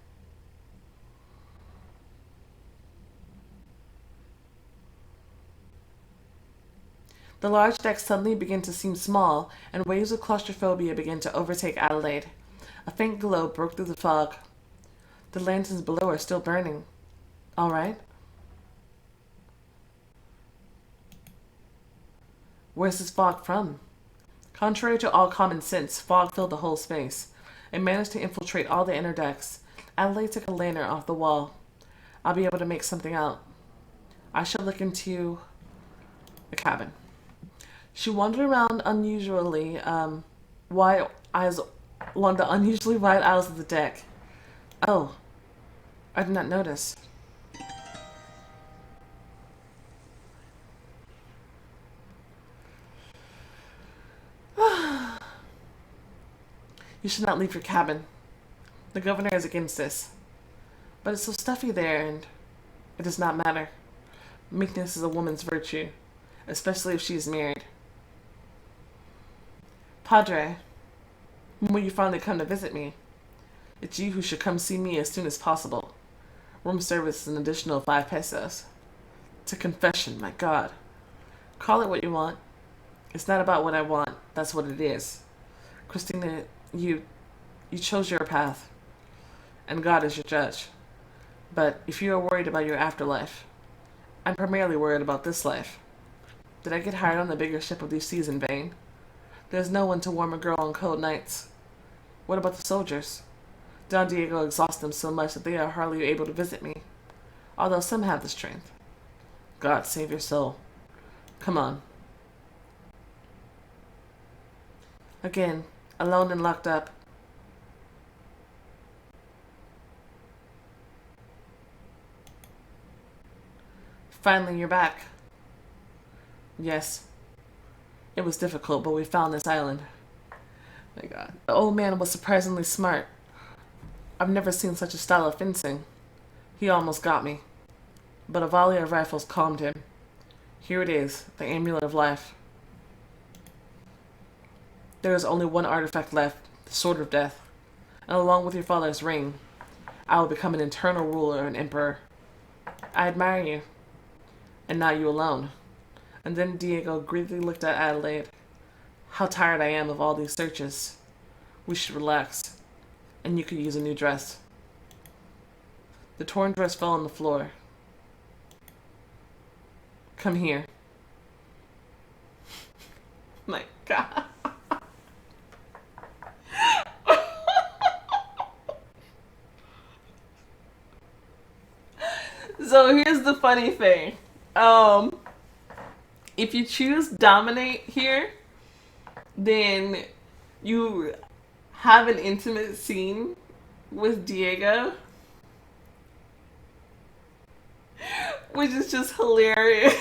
Speaker 1: The large deck suddenly began to seem small, and waves of claustrophobia began to overtake Adelaide. A faint glow broke through the fog. The lanterns below are still burning. All right? Where's this fog from? Contrary to all common sense, fog filled the whole space. It managed to infiltrate all the inner decks. Adelaide took a lantern off the wall. I'll be able to make something out. I shall look into the cabin. She wandered around unusually wide eyes along the unusually wide aisles of the deck. Oh, I did not notice. You should not leave your cabin. The governor is against this. But it's so stuffy there, and it does not matter. Meekness is a woman's virtue, especially if she is married. Padre, when will you finally come to visit me? It's you who should come see me as soon as possible. Room service is an additional 5 pesos. It's a confession, my God. Call it what you want. It's not about what I want, that's what it is. Christina, you chose your path, and God is your judge. But if you are worried about your afterlife, I'm primarily worried about this life. Did I get hired on the bigger ship of these seas in vain? There's no one to warm a girl on cold nights. What about the soldiers? Don Diego exhausts them so much that they are hardly able to visit me, although some have the strength. God save your soul. Come on. Again, alone and locked up. Finally, you're back. Yes. It was difficult, but we found this island. My God. The old man was surprisingly smart. I've never seen such a style of fencing. He almost got me. But a volley of rifles calmed him. Here it is, the amulet of life. There is only one artifact left, the Sword of Death. And along with your father's ring, I will become an eternal ruler and emperor. I admire you. And not you alone. And then Diego greedily looked at Adelaide. How tired I am of all these searches. We should relax. And you could use a new dress. The torn dress fell on the floor. Come here. My God. So here's the funny thing. If you choose dominate here, then you have an intimate scene with Diego, which is just hilarious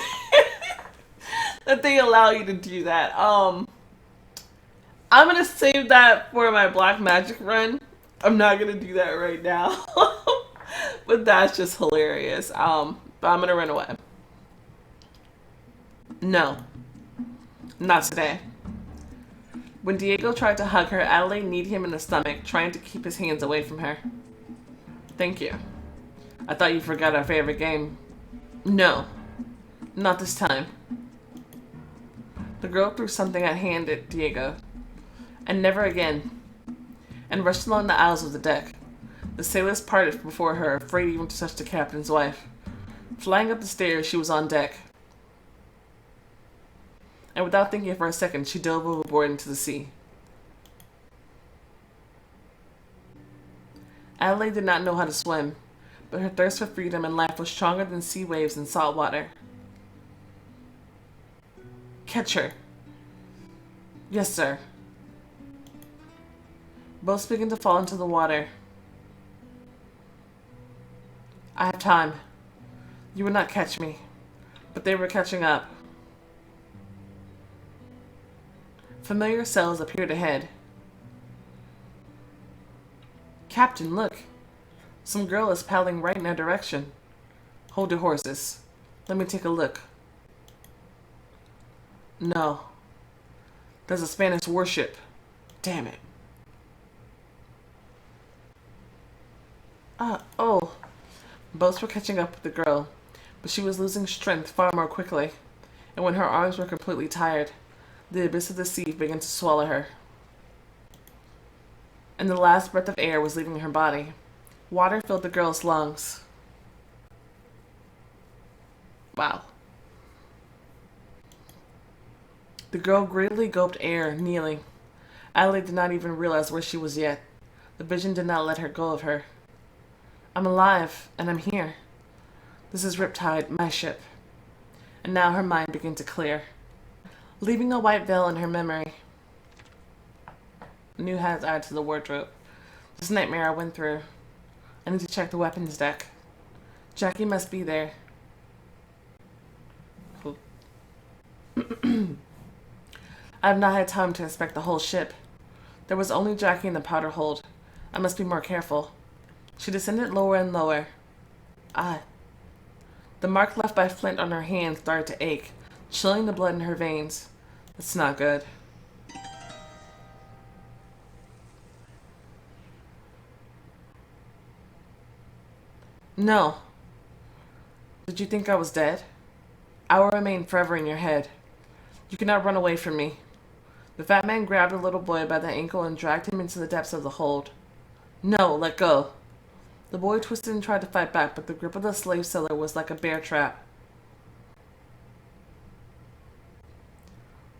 Speaker 1: that they allow you to do that. I'm gonna save that for my black magic run. I'm not gonna do that right now. But that's just hilarious. But I'm gonna run away. No, not today. When Diego tried to hug her, Adelaide kneed him in the stomach, trying to keep his hands away from her. Thank you. I thought you forgot our favorite game. No, not this time. The girl threw something at hand at Diego, and never again, and rushed along the aisles of the deck. The sailors parted before her, afraid even to touch the captain's wife. Flying up the stairs, she was on deck. And without thinking for a second, she dove overboard into the sea. Adelaide did not know how to swim, but her thirst for freedom and life was stronger than sea waves and salt water. Catch her. Yes, sir. Boats began to fall into the water. I have time. You would not catch me, but they were catching up. Familiar sails appeared ahead. Captain, look. Some girl is paddling right in our direction. Hold your horses. Let me take a look. No. There's a Spanish warship. Damn it. Oh. Boats were catching up with the girl, but she was losing strength far more quickly, and when her arms were completely tired, the abyss of the sea began to swallow her. And the last breath of air was leaving her body. Water filled the girl's lungs. Wow. The girl greedily gulped air, kneeling. Adelaide did not even realize where she was yet. The vision did not let her go of her. I'm alive, and I'm here. This is Riptide, my ship. And now her mind began to clear, leaving a white veil in her memory. New hats added to the wardrobe. This nightmare I went through. I need to check the weapons deck. Jackie must be there. I have not had time to inspect the whole ship. There was only Jackie in the powder hold. I must be more careful. She descended lower and lower. The mark left by Flint on her hand started to ache, chilling the blood in her veins. It's not good. No. Did you think I was dead? I will remain forever in your head. You cannot run away from me. The fat man grabbed the little boy by the ankle and dragged him into the depths of the hold. No, let go. The boy twisted and tried to fight back, but the grip of the slave seller was like a bear trap.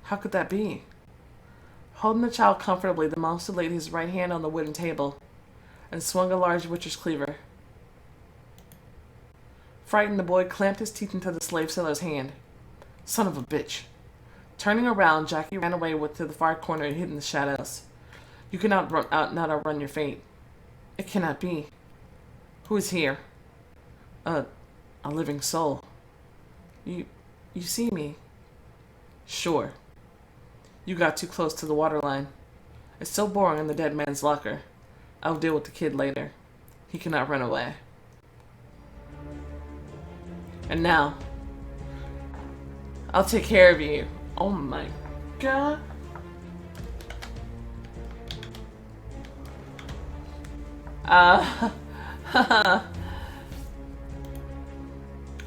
Speaker 1: How could that be? Holding the child comfortably, the monster laid his right hand on the wooden table and swung a large butcher's cleaver. Frightened, the boy clamped his teeth into the slave seller's hand. Son of a bitch. Turning around, Jackie ran away to the far corner and hid in the shadows. You cannot not outrun your fate. It cannot be. Who is here? A living soul. You see me? Sure. You got too close to the waterline. It's so boring in the dead man's locker. I'll deal with the kid later. He cannot run away. And now, I'll take care of you. Oh my god.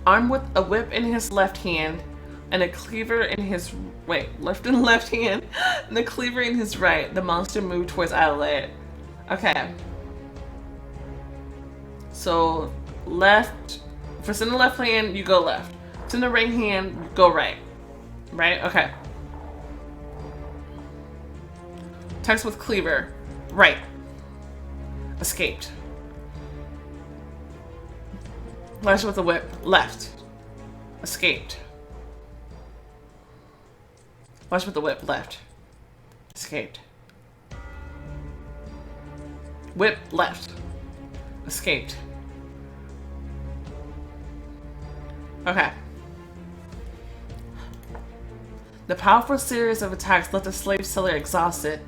Speaker 1: Armed with a whip in his left hand and a cleaver in his left hand and a cleaver in his right, the monster moved towards Adelaide. Okay. So left, if it's in the left hand, you go left. If it's in the right hand, you go right. Right? Okay. Text with cleaver. Right. Escaped. Lash with a whip. Left. Escaped. Lash with the whip. Left. Escaped. Whip. Left. Escaped. Okay. The powerful series of attacks left the slave seller exhausted.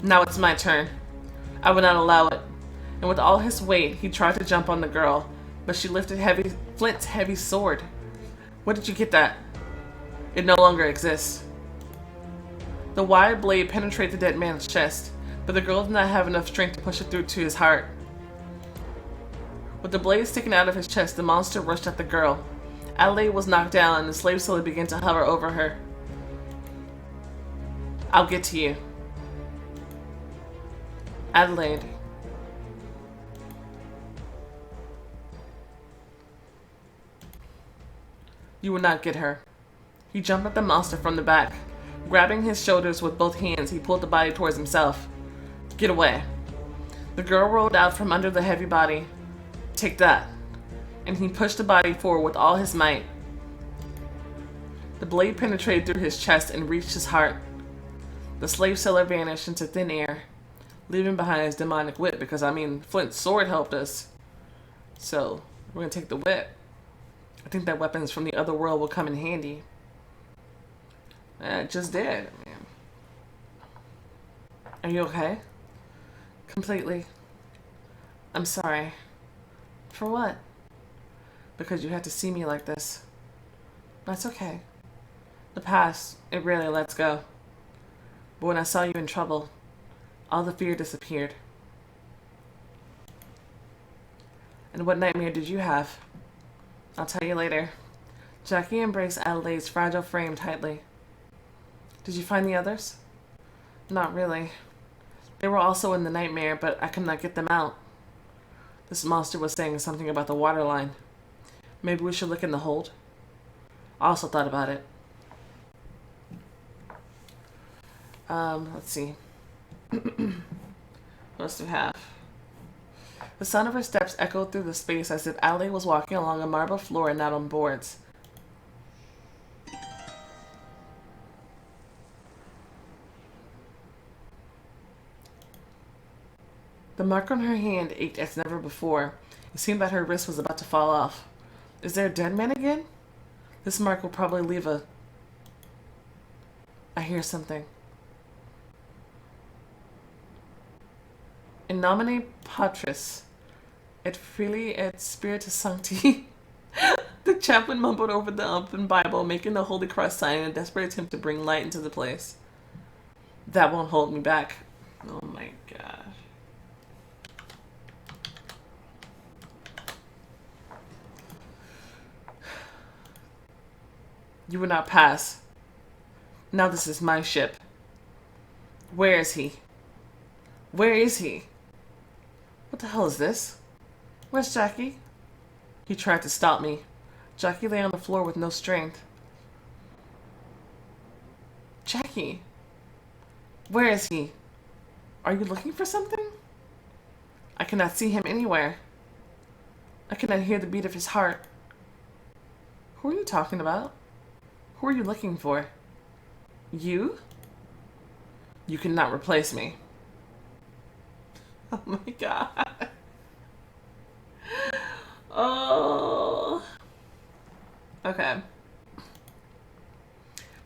Speaker 1: Now it's my turn. I would not allow it. And with all his weight, he tried to jump on the girl, but she lifted Flint's heavy sword. Where did you get that? It no longer exists. The wide blade penetrated the dead man's chest, but the girl did not have enough strength to push it through to his heart. With the blade sticking out of his chest, the monster rushed at the girl. Adelaide was knocked down, and the slave seller began to hover over her. I'll get to you. Adelaide. You will not get her. He jumped at the monster from the back. Grabbing his shoulders with both hands, he pulled the body towards himself. Get away. The girl rolled out from under the heavy body. Take that. and he pushed the body forward with all his might. The blade penetrated through his chest and reached his heart. The slave seller vanished into thin air, leaving behind his demonic whip, because, I mean, Flint's sword helped us. So, we're going to take the whip. I think that weapons from the other world will come in handy. It just did. Man. Are you okay? Completely. I'm sorry. For what? Because you had to see me like this. That's okay. The past, it rarely lets go. But when I saw you in trouble, all the fear disappeared. And what nightmare did you have? I'll tell you later. Jackie embraced Adelaide's fragile frame tightly. Did you find the others? Not really. They were also in the nightmare, but I could not get them out. This monster was saying something about the water line. Maybe we should look in the hold? I also thought about it. Let's see. What else do we have? The sound of her steps echoed through the space as if Adelaide was walking along a marble floor and not on boards. The mark on her hand ached as never before. It seemed that her wrist was about to fall off. Is there a dead man again? This mark will probably leave a... I hear something. In nomine Patris, et Filii et Spiritus Sancti. The chaplain mumbled over the open Bible, making the Holy Cross sign in a desperate attempt to bring light into the place. That won't hold me back. Oh my gosh. You will not pass. Now this is my ship. Where is he? Where is he? What the hell is this? Where's Jackie? He tried to stop me. Jackie lay on the floor with no strength. Jackie! Where is he? Are you looking for something? I cannot see him anywhere. I cannot hear the beat of his heart. Who are you talking about? Who are you looking for? You? You cannot replace me. Oh my god. Oh. Okay.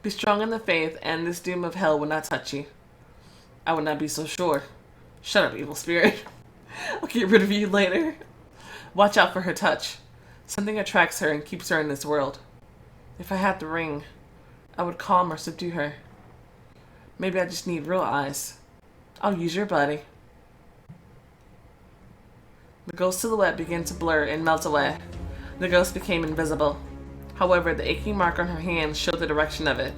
Speaker 1: Be strong in the faith, and this doom of hell will not touch you. I would not be so sure. Shut up, evil spirit. I'll get rid of you later. Watch out for her touch. Something attracts her and keeps her in this world. If I had the ring, I would calm or subdue her. Maybe I just need real eyes. I'll use your body. The ghost silhouette began to blur and melt away. The ghost became invisible. However, the aching mark on her hand showed the direction of it.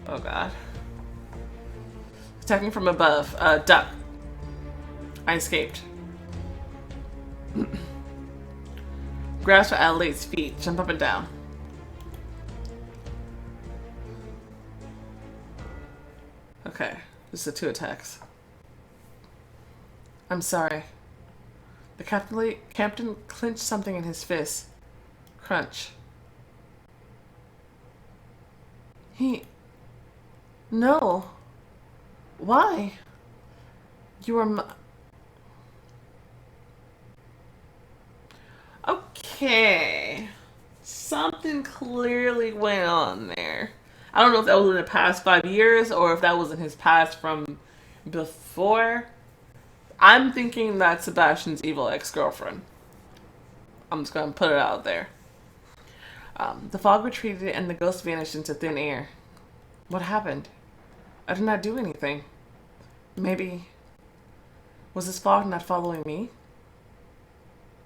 Speaker 1: Oh god. Attacking from above. Duck. I escaped. Grasp for Adelaide's feet. Jump up and down. Okay. This is the 2 attacks. I'm sorry. The captain clenched something in his fist. Crunch. No. Why? You are Okay. Something clearly went on there. I don't know if that was in the past 5 years or if that was in his past from before. I'm thinking that's Sebastian's evil ex-girlfriend. I'm just going to put it out there. The fog retreated and the ghost vanished into thin air. What happened? I did not do anything. Maybe... Was this fog not following me?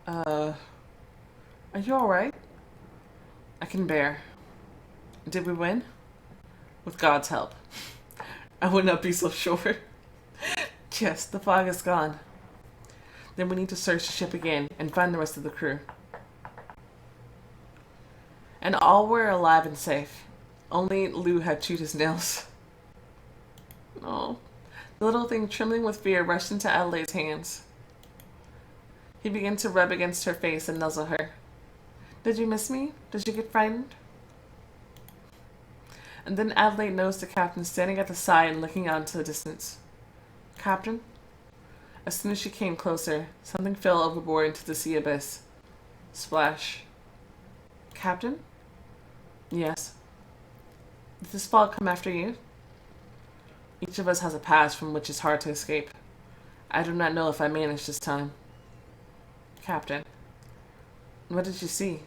Speaker 1: Are you alright? I can bear. Did we win? With God's help. I would not be so sure. Yes, the fog is gone. Then we need to search the ship again and find the rest of the crew. And all were alive and safe. Only Lou had chewed his nails. Oh. The little thing, trembling with fear, rushed into Adelaide's hands. He began to rub against her face and nuzzle her. Did you miss me? Did you get frightened? And then Adelaide noticed the captain standing at the side and looking out into the distance. Captain? As soon as she came closer, something fell overboard into the sea abyss. Splash. Captain? Yes. Did this fall come after you? Each of us has a past from which is hard to escape. I do not know if I managed this time. Captain. What did you see?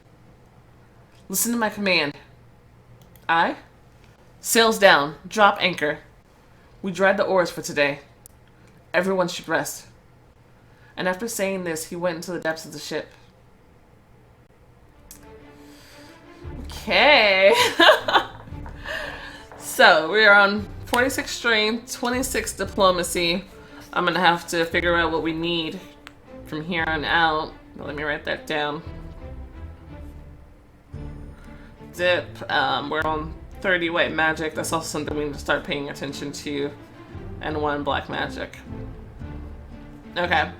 Speaker 1: Listen to my command. I? Sails down. Drop anchor. We dried the oars for today. Everyone should rest. And after saying this, he went into the depths of the ship. Okay. So, we are on 46 strain, 26 diplomacy. I'm going to have to figure out what we need from here on out. Let me write that down. Dip. We're on 30 white magic. That's also something we need to start paying attention to. And 1 black magic. Okay.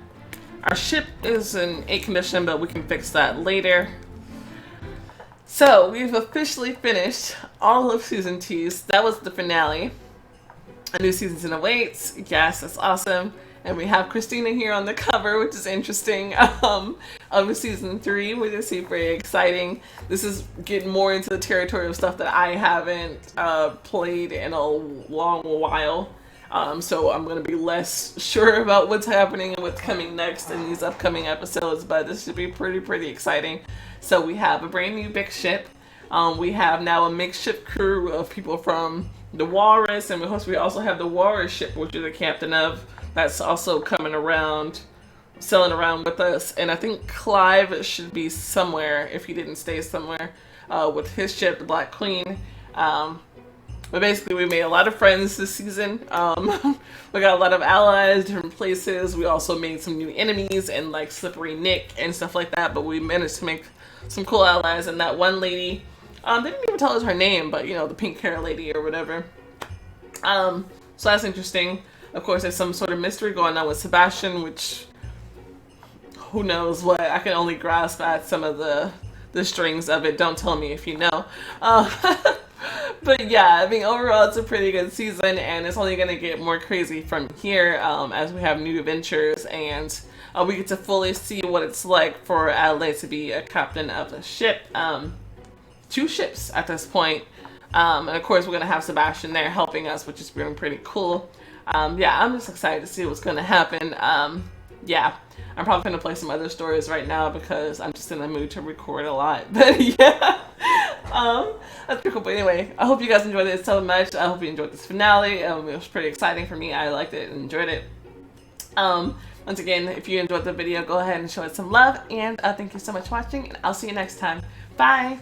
Speaker 1: Our ship is in A condition, but we can fix that later. So, we've officially finished all of Season 2. That was the finale. A new season awaits. Yes, that's awesome. And we have Christina here on the cover, which is interesting, of Season 3, which is super exciting. This is getting more into the territory of stuff that I haven't played in a long while. So I'm going to be less sure about what's happening and what's coming next in these upcoming episodes, but this should be pretty exciting. So we have a brand new big ship. We have now a makeshift crew of people from the Walrus, and we also have the Walrus ship, which you're the captain of. That's also coming around, sailing around with us. And I think Clive should be somewhere, if he didn't stay somewhere, with his ship, the Black Queen. But basically, we made a lot of friends this season. We got a lot of allies, different places. We also made some new enemies, and like Slippery Nick and stuff like that. But we managed to make some cool allies. And that one lady, they didn't even tell us her name, but you know, the pink hair lady or whatever. So that's interesting. Of course, there's some sort of mystery going on with Sebastian, which who knows what. I can only grasp at some of the strings of it. Don't tell me if you know. But yeah, I mean, overall, it's a pretty good season, and it's only going to get more crazy from here as we have new adventures, and we get to fully see what it's like for Adelaide to be a captain of a ship. 2 ships at this point. And of course, we're going to have Sebastian there helping us, which is really pretty cool. Yeah, I'm just excited to see what's going to happen. Yeah, I'm probably going to play some other stories right now because I'm just in the mood to record a lot. But yeah, that's pretty cool. But anyway, I hope you guys enjoyed it so much. I hope you enjoyed this finale. It was pretty exciting for me. I liked it and enjoyed it. Once again, if you enjoyed the video, go ahead and show it some love. And thank you so much for watching, and I'll see you next time. Bye!